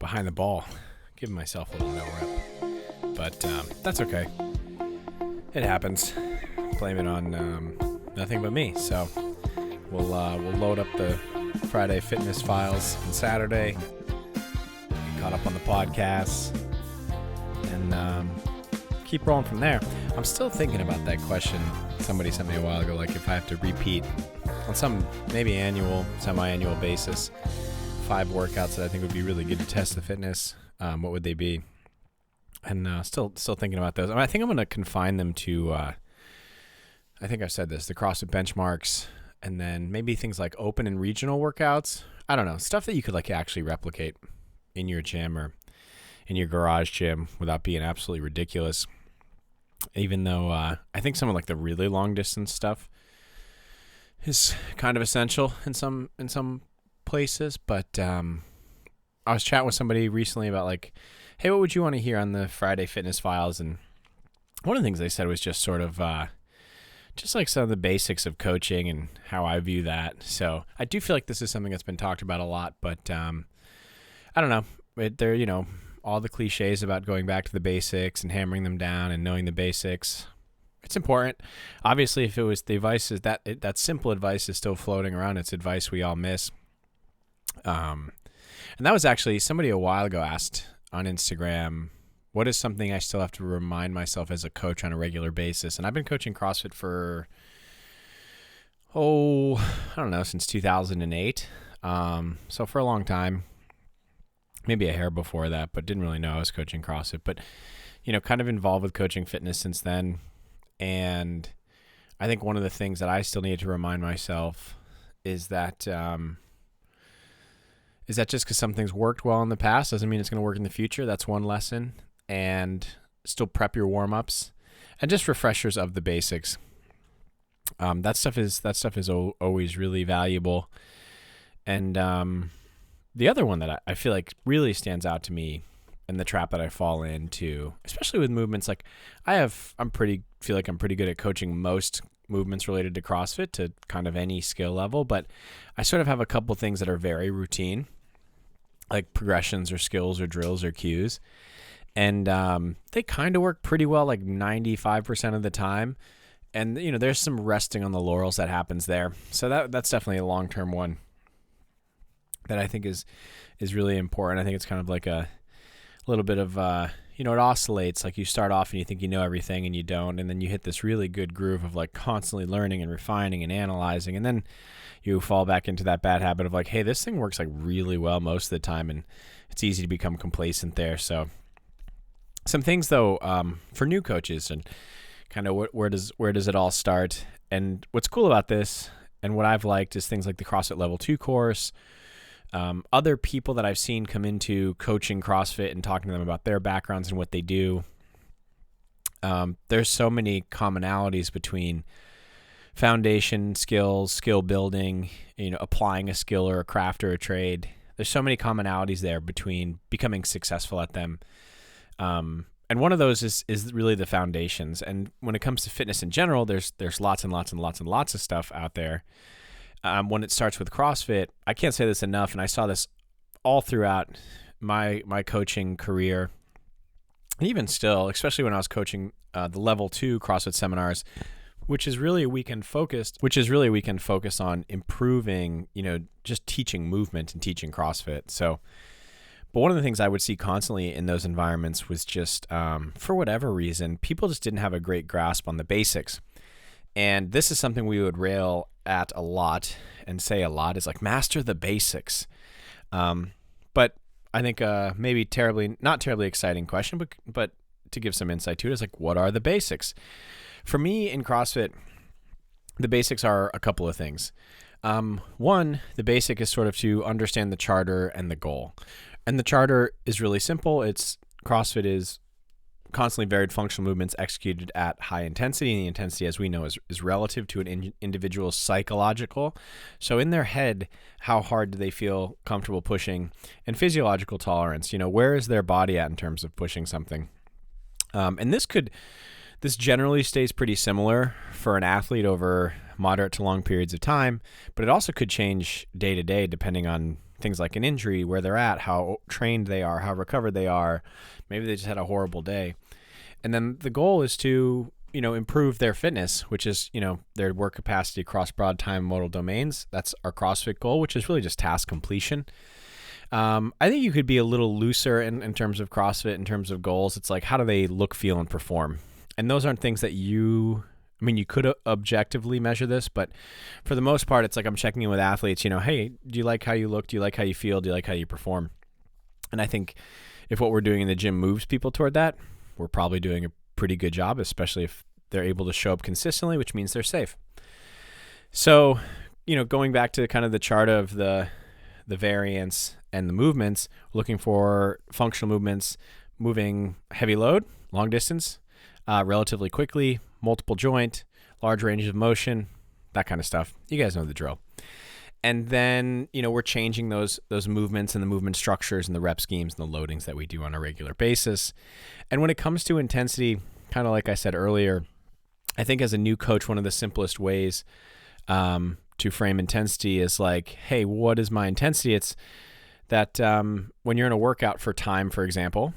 behind the ball, giving myself a little no rep, but that's okay. It happens. Blame it on nothing but me. So we'll load up the Friday fitness files on Saturday. Get caught up on the podcasts and keep rolling from there. I'm still thinking about that question somebody sent me a while ago, like if I have to repeat on some maybe annual, semi-annual basis, 5 workouts that I think would be really good to test the fitness, what would they be? And still thinking about those. I think I'm going to confine them to, I think I've said this, the CrossFit benchmarks, and then maybe things like open and regional workouts. I don't know, stuff that you could like actually replicate in your gym or in your garage gym without being absolutely ridiculous. Even though I think some of like the really long distance stuff is kind of essential in some places. But I was chatting with somebody recently about like, hey, what would you want to hear on the Friday fitness files? And one of the things they said was just sort of just like some of the basics of coaching and how I view that. So I do feel like this is something that's been talked about a lot, but I don't know. They're, all the cliches about going back to the basics and hammering them down and knowing the basics. It's important. Obviously, if it was the advice is that simple advice is still floating around. It's advice we all miss. And that was actually somebody a while ago asked on Instagram, what is something I still have to remind myself as a coach on a regular basis? And I've been coaching CrossFit for, I don't know, since 2008. So for a long time. Maybe a hair before that, but didn't really know I was coaching CrossFit. But, kind of involved with coaching fitness since then. And I think one of the things that I still need to remind myself is that just because something's worked well in the past doesn't mean it's going to work in the future. That's one lesson. And still prep your warm-ups and just refreshers of the basics. That stuff is always really valuable. And the other one that I feel like really stands out to me and the trap that I fall into, especially with movements, like feel like I'm pretty good at coaching most movements related to CrossFit to kind of any skill level, but I sort of have a couple things that are very routine, like progressions or skills or drills or cues. And they kind of work pretty well, like 95% of the time. And, there's some resting on the laurels that happens there. So that's definitely a long-term one that I think is really important. I think it's kind of like a little bit of, it oscillates. Like you start off and you think you know everything and you don't. And then you hit this really good groove of like constantly learning and refining and analyzing. And then you fall back into that bad habit of like, hey, this thing works like really well most of the time. And it's easy to become complacent there. So some things though, for new coaches and kind of where does it all start? And what's cool about this and what I've liked is things like the CrossFit Level 2 course. Other people that I've seen come into coaching CrossFit and talking to them about their backgrounds and what they do. There's so many commonalities between foundation skills, skill building, applying a skill or a craft or a trade. There's so many commonalities there between becoming successful at them. And one of those is really the foundations. And when it comes to fitness in general, there's lots and lots and lots and lots of stuff out there. When it starts with CrossFit, I can't say this enough, and I saw this all throughout my coaching career, and even still, especially when I was coaching the Level 2 CrossFit seminars, which is really a weekend focused on improving, just teaching movement and teaching CrossFit. So, but one of the things I would see constantly in those environments was just, for whatever reason, people just didn't have a great grasp on the basics. And this is something we would rail at a lot and say a lot is like master the basics. But I think maybe not terribly exciting question, but to give some insight to it is like, what are the basics? For me in CrossFit, the basics are a couple of things. One, the basic is sort of to understand the charter and the goal. And the charter is really simple. CrossFit is constantly varied functional movements executed at high intensity, and the intensity, as we know, is relative to an individual's psychological. So in their head, how hard do they feel comfortable pushing, and physiological tolerance, where is their body at in terms of pushing something? And this generally stays pretty similar for an athlete over moderate to long periods of time, but it also could change day to day depending on things like an injury, where they're at, how trained they are, how recovered they are. Maybe they just had a horrible day. And then the goal is to, improve their fitness, which is, their work capacity across broad time modal domains. That's our CrossFit goal, which is really just task completion. I think you could be a little looser in terms of CrossFit, in terms of goals. It's like, how do they look, feel, and perform? And those aren't things that you could objectively measure this, but for the most part, it's like I'm checking in with athletes, hey, do you like how you look? Do you like how you feel? Do you like how you perform? And I think if what we're doing in the gym moves people toward that, we're probably doing a pretty good job, especially if they're able to show up consistently, which means they're safe. So, going back to kind of the chart of the variance and the movements, looking for functional movements, moving heavy load, long distance, relatively quickly, multiple joint, large ranges of motion, that kind of stuff. You guys know the drill. And then, we're changing those movements and the movement structures and the rep schemes and the loadings that we do on a regular basis. And when it comes to intensity, kind of like I said earlier, I think as a new coach, one of the simplest ways to frame intensity is like, hey, what is my intensity? It's that when you're in a workout for time, for example,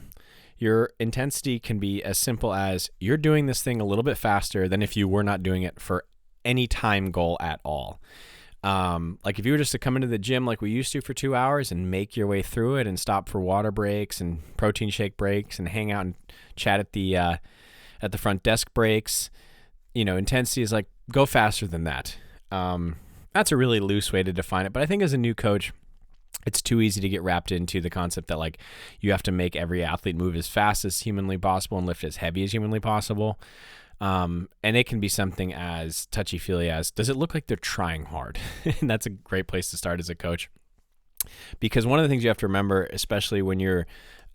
your intensity can be as simple as you're doing this thing a little bit faster than if you were not doing it for any time goal at all. Like if you were just to come into the gym like we used to for 2 hours and make your way through it and stop for water breaks and protein shake breaks and hang out and chat at the front desk breaks, intensity is like go faster than that. That's a really loose way to define it, but I think as a new coach, it's too easy to get wrapped into the concept that like you have to make every athlete move as fast as humanly possible and lift as heavy as humanly possible. And it can be something as touchy-feely as, does it look like they're trying hard? And that's a great place to start as a coach. Because one of the things you have to remember, especially when you're,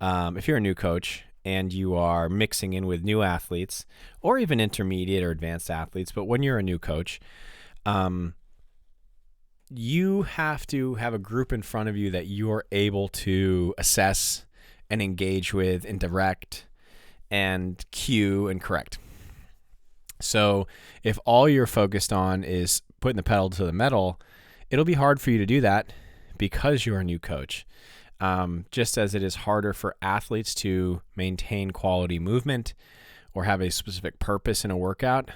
if you're a new coach and you are mixing in with new athletes or even intermediate or advanced athletes, but when you're a new coach, you have to have a group in front of you that you're able to assess and engage with and direct and cue and correct. So if all you're focused on is putting the pedal to the metal, it'll be hard for you to do that because you're a new coach. Just as it is harder for athletes to maintain quality movement or have a specific purpose in a workout,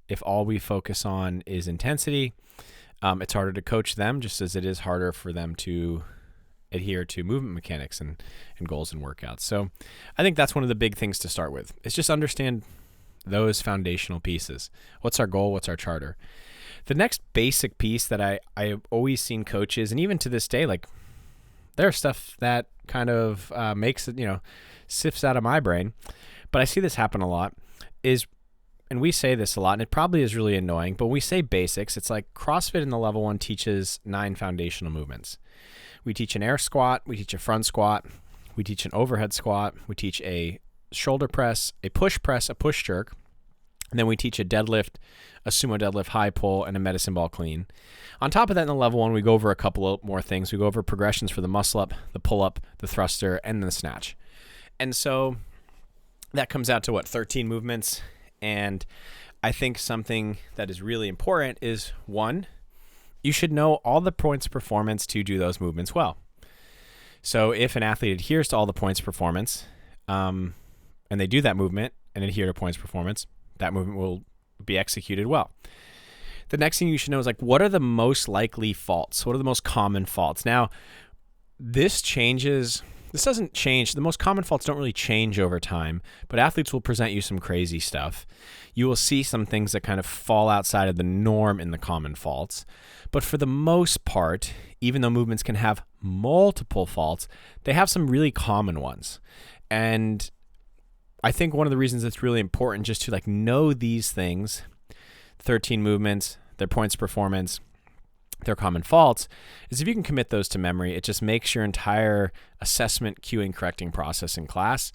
if all we focus on is intensity, it's harder to coach them, just as it is harder for them to adhere to movement mechanics and goals and workouts. So I think that's one of the big things to start with. Is just understand those foundational pieces. What's our goal? What's our charter? The next basic piece that I've always seen coaches, and even to this day, like there's stuff that kind of makes it, sifts out of my brain, but I see this happen a lot, is, and we say this a lot, and it probably is really annoying, but when we say basics, it's like CrossFit in the level 1 teaches 9 foundational movements. We teach an air squat, we teach a front squat, we teach an overhead squat, we teach a shoulder press, a push jerk, and then we teach a deadlift, a sumo deadlift, high pull, and a medicine ball clean. On top of that, in the level 1, we go over a couple of more things. We go over progressions for the muscle up, the pull up, the thruster, and the snatch. And so that comes out to 13 movements. And I think something that is really important is, 1, you should know all the points of performance to do those movements well. So if an athlete adheres to all the points of performance, and they do that movement and adhere to points of performance, that movement will be executed well. The next thing you should know is like, what are the most likely faults? What are the most common faults? Now, this doesn't change. The most common faults don't really change over time, but athletes will present you some crazy stuff. You will see some things that kind of fall outside of the norm in the common faults. But for the most part, even though movements can have multiple faults, they have some really common ones. And I think one of the reasons it's really important just to like know these things, 13 movements, their points of performance, their common faults, is if you can commit those to memory, it just makes your entire assessment, cueing, correcting process in class,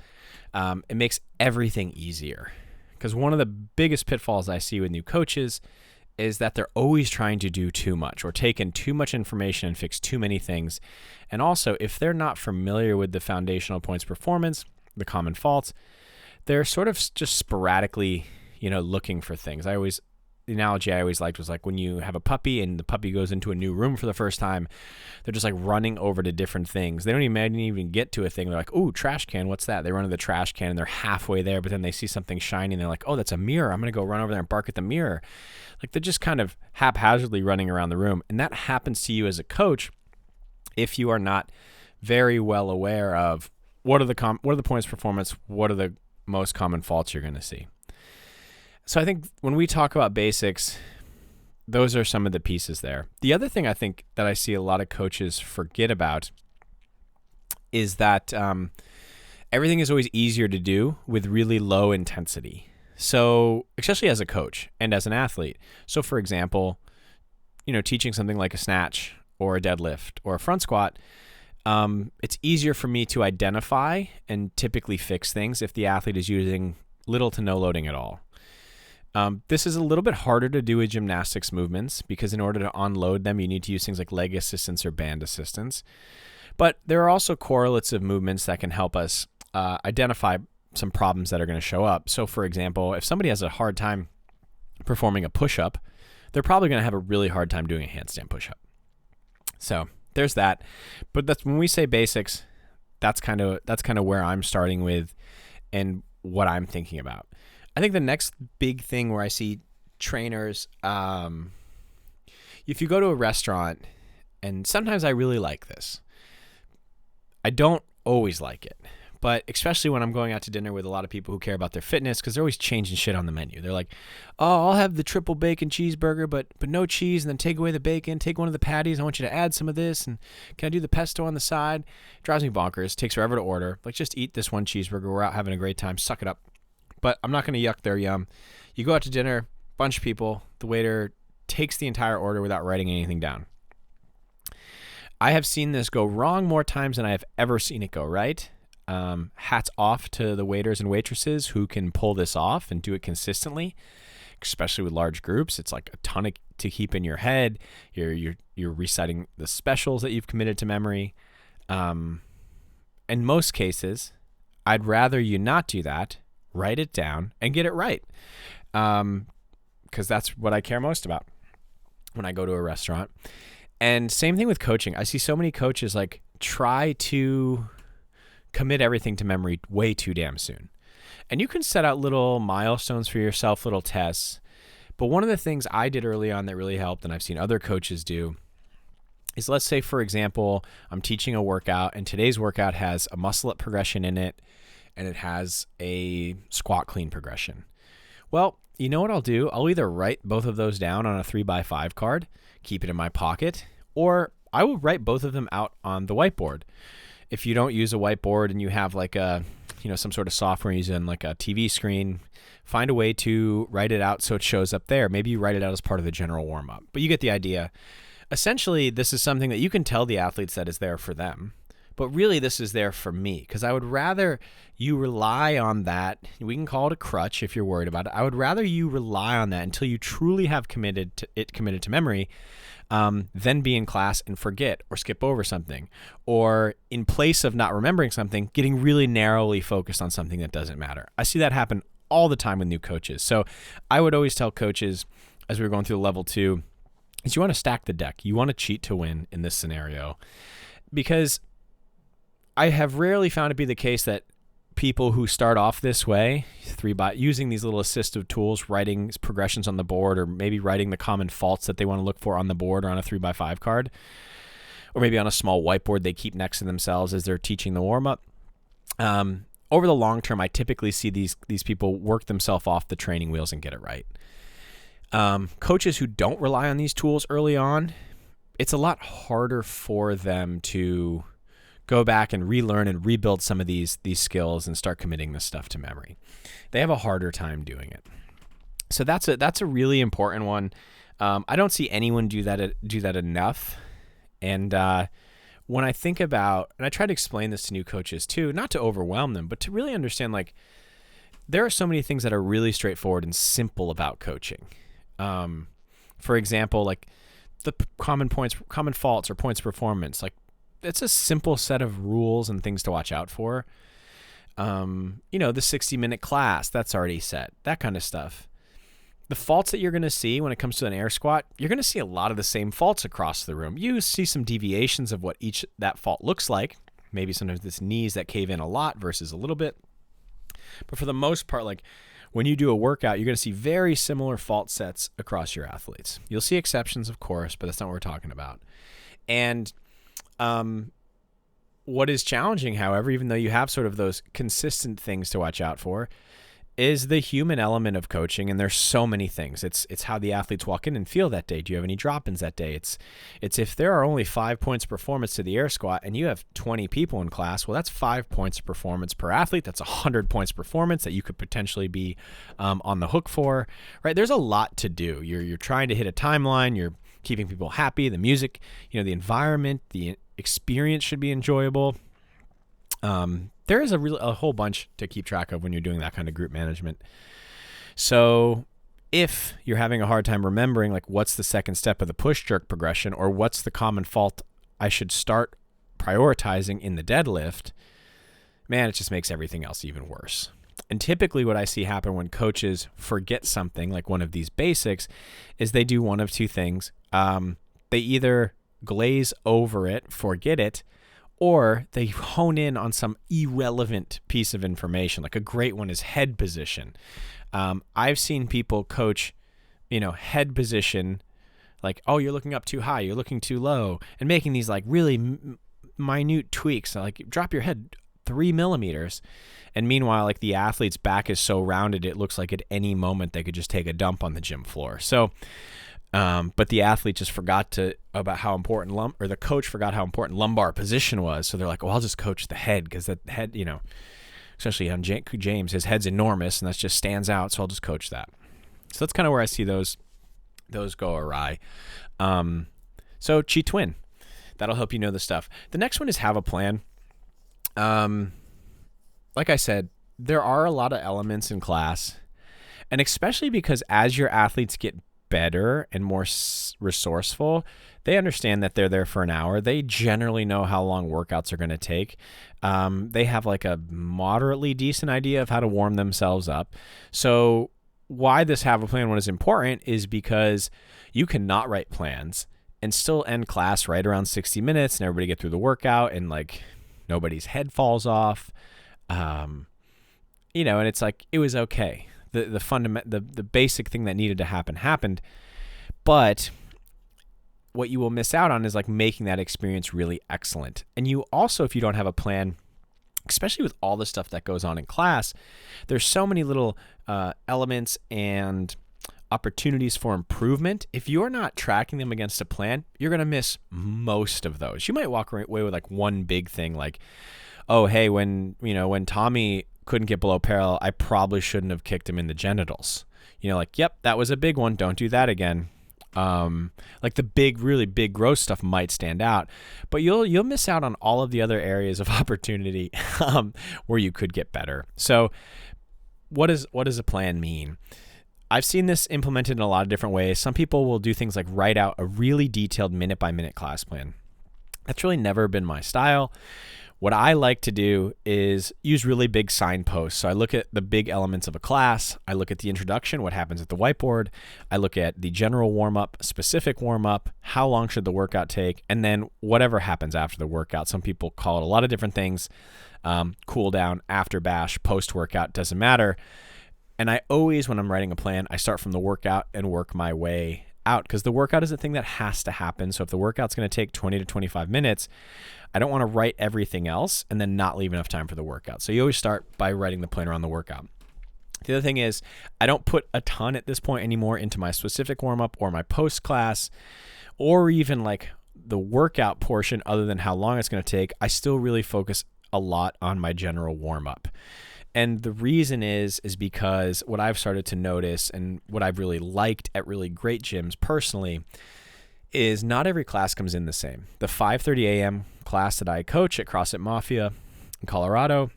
it makes everything easier. Because one of the biggest pitfalls I see with new coaches is that they're always trying to do too much or take in too much information and fix too many things. And also, if they're not familiar with the foundational points of performance, the common faults, they're sort of just sporadically, looking for things. I always the analogy I always liked was like when you have a puppy and the puppy goes into a new room for the first time, they're just like running over to different things. They don't even get to a thing. They're like, "Ooh, trash can, what's that?" They run to the trash can and they're halfway there, but then they see something shiny and they're like, "Oh, that's a mirror. I'm going to go run over there and bark at the mirror." Like they're just kind of haphazardly running around the room. And that happens to you as a coach if you are not very well aware of what are the points of performance, what are the most common faults you're going to see. So I think when we talk about basics, those are some of the pieces there. The other thing I think that I see a lot of coaches forget about is that everything is always easier to do with really low intensity. So especially as a coach and as an athlete. So for example, teaching something like a snatch or a deadlift or a front squat, it's easier for me to identify and typically fix things if the athlete is using little to no loading at all. This is a little bit harder to do with gymnastics movements because in order to unload them, you need to use things like leg assistance or band assistance. But there are also correlates of movements that can help us identify some problems that are going to show up. So for example, if somebody has a hard time performing a push-up, they're probably going to have a really hard time doing a handstand push-up. So there's that. But that's when we say basics, that's kind of where I'm starting with and what I'm thinking about. I think the next big thing where I see trainers, if you go to a restaurant, and sometimes I really like this. I don't always like it, but especially when I'm going out to dinner with a lot of people who care about their fitness, because they're always changing shit on the menu. They're like, "Oh, I'll have the triple bacon cheeseburger, but no cheese, and then take away the bacon, take one of the patties. I want you to add some of this, and can I do the pesto on the side?" It drives me bonkers. It takes forever to order. Like, just eat this one cheeseburger. We're out having a great time. Suck it up. But I'm not going to yuck their yum. You go out to dinner, bunch of people, the waiter takes the entire order without writing anything down. I have seen this go wrong more times than I have ever seen it go right. Hats off to the waiters and waitresses who can pull this off and do it consistently, especially with large groups. It's like a ton to keep in your head. You're reciting the specials that you've committed to memory. In most cases, I'd rather you not do that. Write it down and get it right. Because that's what I care most about when I go to a restaurant. And same thing with coaching. I see so many coaches like try to commit everything to memory way too damn soon. And you can set out little milestones for yourself, little tests. But one of the things I did early on that really helped, and I've seen other coaches do, is let's say, for example, I'm teaching a workout and today's workout has a muscle up progression in it, and it has a squat clean progression. Well, you know what I'll do? I'll either write both of those down on a 3x5 card, keep it in my pocket, or I will write both of them out on the whiteboard. If you don't use a whiteboard and you have like some sort of software using like a TV screen, find a way to write it out so it shows up there. Maybe you write it out as part of the general warm-up, but you get the idea. Essentially, this is something that you can tell the athletes that is there for them. But really, this is there for me because I would rather you rely on that. We can call it a crutch if you're worried about it. I would rather you rely on that until you truly have committed to memory than be in class and forget or skip over something. Or in place of not remembering something, getting really narrowly focused on something that doesn't matter. I see that happen all the time with new coaches. So I would always tell coaches as we were going through level 2 is you want to stack the deck. You want to cheat to win in this scenario because I have rarely found it be the case that people who start off this way, using these little assistive tools, writing progressions on the board, or maybe writing the common faults that they want to look for on the board or on a 3x5 card, or maybe on a small whiteboard they keep next to themselves as they're teaching the warm-up. Over the long term, I typically see these people work themselves off the training wheels and get it right. Coaches who don't rely on these tools early on, it's a lot harder for them to go back and relearn and rebuild some of these skills and start committing this stuff to memory. They have a harder time doing it. So that's a really important one. I don't see anyone do that enough. And when I think about, and I try to explain this to new coaches too, not to overwhelm them, but to really understand, like, there are so many things that are really straightforward and simple about coaching. For example, like the common faults or points of performance, like, it's a simple set of rules and things to watch out for. The 60-minute class, that's already set, that kind of stuff. the faults that you're going to see when it comes to an air squat, you're going to see a lot of the same faults across the room. You see some deviations of what each that fault looks like. Maybe sometimes it's knees that cave in a lot versus a little bit. But for the most part, like when you do a workout, you're going to see very similar fault sets across your athletes. You'll see exceptions, of course, but that's not what we're talking about. And what is challenging, however, even though you have sort of those consistent things to watch out for, is the human element of coaching. And there's so many things. It's how the athletes walk in and feel that day. Do you have any drop-ins that day? It's if there are only 5 points of performance to the air squat and you have 20 people in class, well, that's 5 points of performance per athlete. That's 100 points of performance that you could potentially be on the hook for, right? There's a lot to do. You're trying to hit a timeline. You're keeping people happy. The music, the environment, the experience should be enjoyable. There is a whole bunch to keep track of when you're doing that kind of group management. So if you're having a hard time remembering, like, what's the second step of the push jerk progression, or what's the common fault I should start prioritizing in the deadlift, man, it just makes everything else even worse. And typically what I see happen when coaches forget something like one of these basics is they do one of two things. They either glaze over it, forget it, or they hone in on some irrelevant piece of information. Like a great one is head position. I've seen people coach, head position, like, oh, you're looking up too high, you're looking too low, and making these like really minute tweaks, like drop your head 3 millimeters. And meanwhile, like the athlete's back is so rounded, it looks like at any moment they could just take a dump on the gym floor. So, but the athlete just forgot about how important the coach forgot how important lumbar position was. So they're like, well, I'll just coach the head because that head, especially on James, his head's enormous and that just stands out. So I'll just coach that. So that's kind of where I see those go awry. So Chi Twin, that'll help you know the stuff. The next one is have a plan. Like I said, there are a lot of elements in class, and especially because as your athletes get better and more resourceful, they understand that they're there for an hour. They generally know how long workouts are going to take. They have like a moderately decent idea of how to warm themselves up. So why this have a plan one is important is because you cannot write plans and still end class right around 60 minutes and everybody get through the workout and like nobody's head falls off. And it's like, it was okay. The basic thing that needed to happen happened, but what you will miss out on is like making that experience really excellent. And you also, if you don't have a plan, especially with all the stuff that goes on in class, there's so many little elements and opportunities for improvement. If you're not tracking them against a plan, you're going to miss most of those. You might walk away with like one big thing, like, oh, hey, when Tommy couldn't get below parallel, I probably shouldn't have kicked him in the genitals. Like, yep, that was a big one. Don't do that again. Like the big, really big gross stuff might stand out, but you'll miss out on all of the other areas of opportunity where you could get better. So what does a plan mean? I've seen this implemented in a lot of different ways. Some people will do things like write out a really detailed minute-by-minute class plan. That's really never been my style. What I like to do is use really big signposts. So I look at the big elements of a class. I look at the introduction, what happens at the whiteboard. I look at the general warm-up, specific warm-up, how long should the workout take, and then whatever happens after the workout. Some people call it a lot of different things. Cool down, after bash, post-workout, doesn't matter. And I always, when I'm writing a plan, I start from the workout and work my way out, because the workout is a thing that has to happen. So if the workout's going to take 20 to 25 minutes, I don't want to write everything else and then not leave enough time for the workout. So you always start by writing the plan around the workout. The other thing is, I don't put a ton at this point anymore into my specific warm-up or my post-class or even like the workout portion other than how long it's going to take. I still really focus a lot on my general warm-up. And the reason is because what I've started to notice and what I've really liked at really great gyms personally is not every class comes in the same. The 5:30 a.m. class that I coach at CrossFit Mafia in Colorado,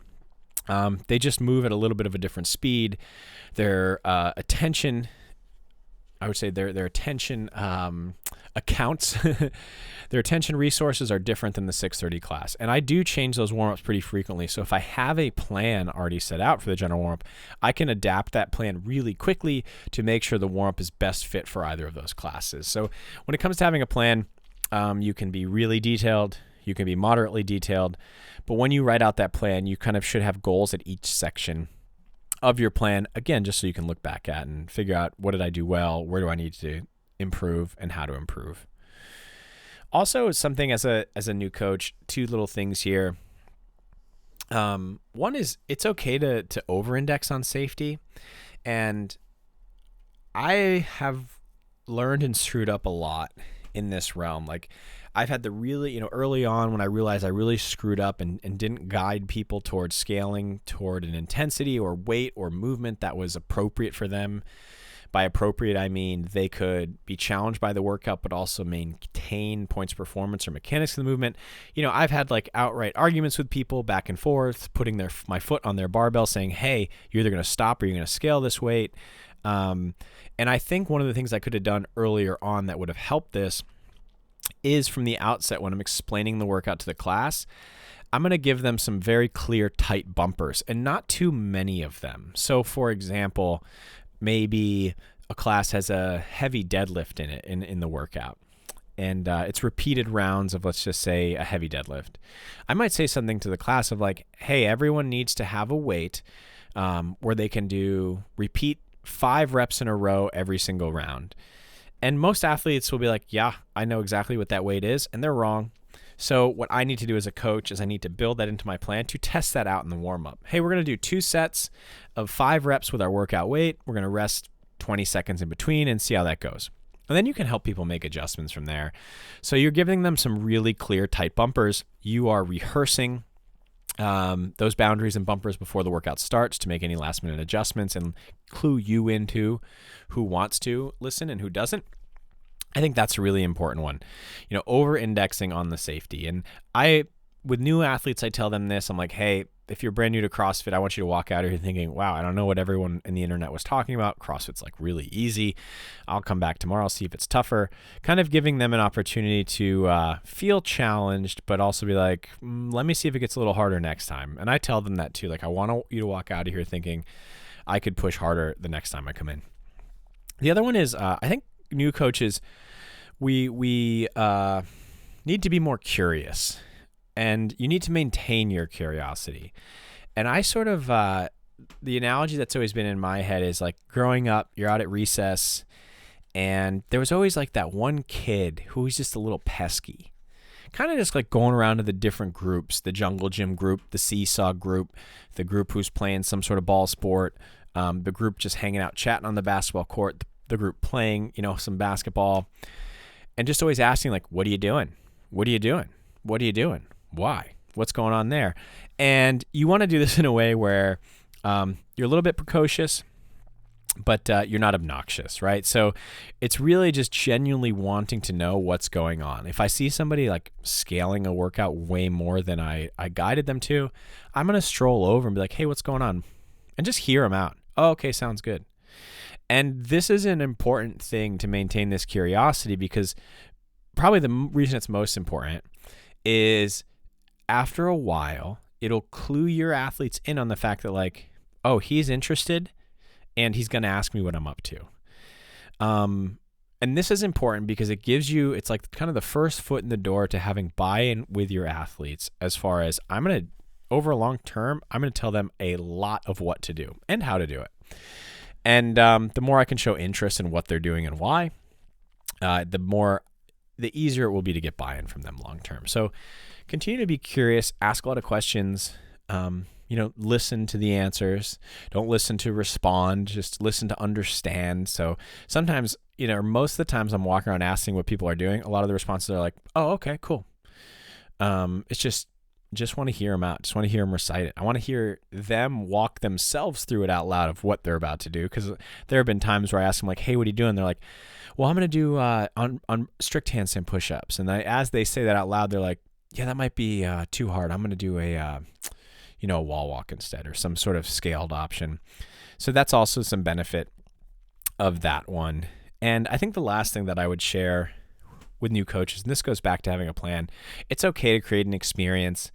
they just move at a little bit of a different speed. Their attention I would say their attention accounts, their attention resources are different than the 6:30 class. And I do change those warm-ups pretty frequently. So if I have a plan already set out for the general warm-up, I can adapt that plan really quickly to make sure the warm-up is best fit for either of those classes. So when it comes to having a plan, you can be really detailed, you can be moderately detailed, but when you write out that plan, you kind of should have goals at each section of your plan, again, just so you can look back at and figure out, what did I do well, where do I need to improve, and how to improve. Also, something as a new coach, 2 little things here. One is, it's okay to over-index on safety, and I have learned and screwed up a lot in this realm. Like, I've had the really, early on when I realized I really screwed up and didn't guide people towards scaling toward an intensity or weight or movement that was appropriate for them. By appropriate, I mean they could be challenged by the workout, but also maintain points of performance or mechanics of the movement. I've had like outright arguments with people back and forth, putting my foot on their barbell saying, hey, you're either going to stop or you're going to scale this weight. And I think one of the things I could have done earlier on that would have helped this is, from the outset, when I'm explaining the workout to the class, I'm going to give them some very clear, tight bumpers and not too many of them. So for example, maybe a class has a heavy deadlift in it in the workout, and it's repeated rounds of, let's just say, a heavy deadlift. I might say something to the class of like, hey, everyone needs to have a weight where they can repeat 5 reps in a row every single round. And most athletes will be like, yeah, I know exactly what that weight is, and they're wrong. So what I need to do as a coach is I need to build that into my plan to test that out in the warm-up. Hey, we're going to do 2 sets of 5 reps with our workout weight. We're going to rest 20 seconds in between and see how that goes. And then you can help people make adjustments from there. So you're giving them some really clear, tight bumpers. You are rehearsing those boundaries and bumpers before the workout starts to make any last-minute adjustments and clue you into who wants to listen and who doesn't. I think that's a really important one, over-indexing on the safety. And with new athletes, I tell them this. I'm like, hey, if you're brand new to CrossFit, I want you to walk out of here thinking, wow, I don't know what everyone in the internet was talking about. CrossFit's like really easy. I'll come back tomorrow, see if it's tougher. Kind of giving them an opportunity to feel challenged, but also be like, let me see if it gets a little harder next time. And I tell them that too. Like, I want you to walk out of here thinking I could push harder the next time I come in. The other one is, I think new coaches, we need to be more curious, and you need to maintain your curiosity. And I sort of, the analogy that's always been in my head is like growing up, you're out at recess, and there was always like that one kid who was just a little pesky, kind of just like going around to the different groups, the jungle gym group, the seesaw group, the group who's playing some sort of ball sport, the group just hanging out, chatting on the basketball court, the group playing, some basketball. And just always asking, like, what are you doing? What are you doing? What are you doing? Why? What's going on there? And you want to do this in a way where you're a little bit precocious, but you're not obnoxious, right? So it's really just genuinely wanting to know what's going on. If I see somebody like scaling a workout way more than I guided them to, I'm going to stroll over and be like, hey, what's going on? And just hear them out. Oh, okay, sounds good. And this is an important thing to maintain this curiosity, because probably the reason it's most important is after a while, it'll clue your athletes in on the fact that like, oh, he's interested and he's going to ask me what I'm up to. And this is important because it gives you, it's like kind of the first foot in the door to having buy-in with your athletes, as far as over a long term, I'm going to tell them a lot of what to do and how to do it. And the more I can show interest in what they're doing and why, the easier it will be to get buy-in from them long term. So continue to be curious, ask a lot of questions, listen to the answers. Don't listen to respond, just listen to understand. So sometimes, most of the times I'm walking around asking what people are doing, a lot of the responses are like, oh, okay, cool. It's just want to hear them out. Just want to hear them recite it. I want to hear them walk themselves through it out loud of what they're about to do. Because there have been times where I ask them like, hey, what are you doing? They're like, well, I'm going to do on strict handstand push-ups. And as they say that out loud, they're like, yeah, that might be too hard. I'm going to do a wall walk instead, or some sort of scaled option. So that's also some benefit of that one. And I think the last thing that I would share with new coaches, and this goes back to having a plan, it's okay to create an experience.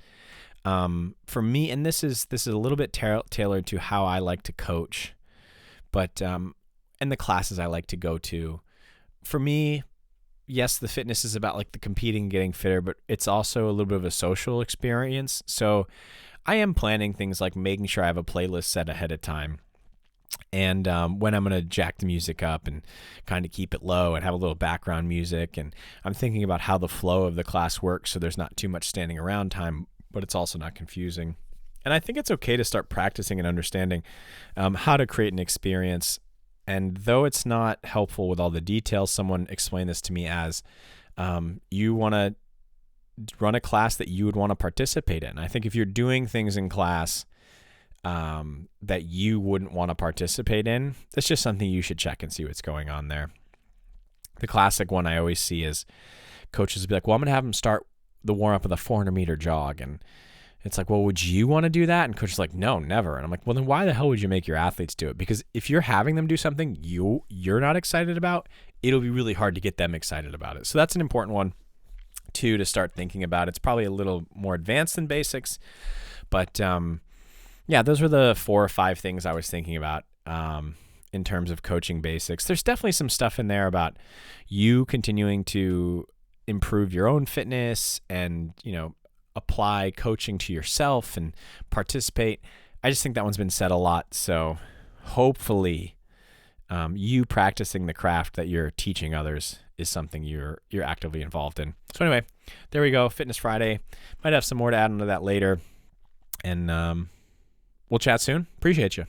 For me, and this is a little bit tailored to how I like to coach, but and the classes I like to go to. For me, yes, the fitness is about like the competing and getting fitter, but it's also a little bit of a social experience. So I am planning things like making sure I have a playlist set ahead of time. And when I'm going to jack the music up and kind of keep it low and have a little background music. And I'm thinking about how the flow of the class works so there's not too much standing around time, but it's also not confusing. And I think it's okay to start practicing and understanding how to create an experience. And though it's not helpful with all the details, someone explained this to me as you want to run a class that you would want to participate in. I think if you're doing things in class that you wouldn't want to participate in, that's just something you should check and see what's going on there. The classic one I always see is coaches will be like, well, I'm going to have them start the warm up with a 400-meter jog. And it's like, well, would you want to do that? And coach is like, no, never. And I'm like, well, then why the hell would you make your athletes do it? Because if you're having them do something you're not excited about, it'll be really hard to get them excited about it. So that's an important one too to start thinking about. It's probably a little more advanced than basics, but yeah, those were the 4 or 5 things I was thinking about in terms of coaching basics. There's definitely some stuff in there about you continuing to improve your own fitness and, apply coaching to yourself and participate. I just think that one's been said a lot. So hopefully you practicing the craft that you're teaching others is something you're actively involved in. So anyway, there we go. Fitness Friday. Might have some more to add onto that later. And we'll chat soon. Appreciate you.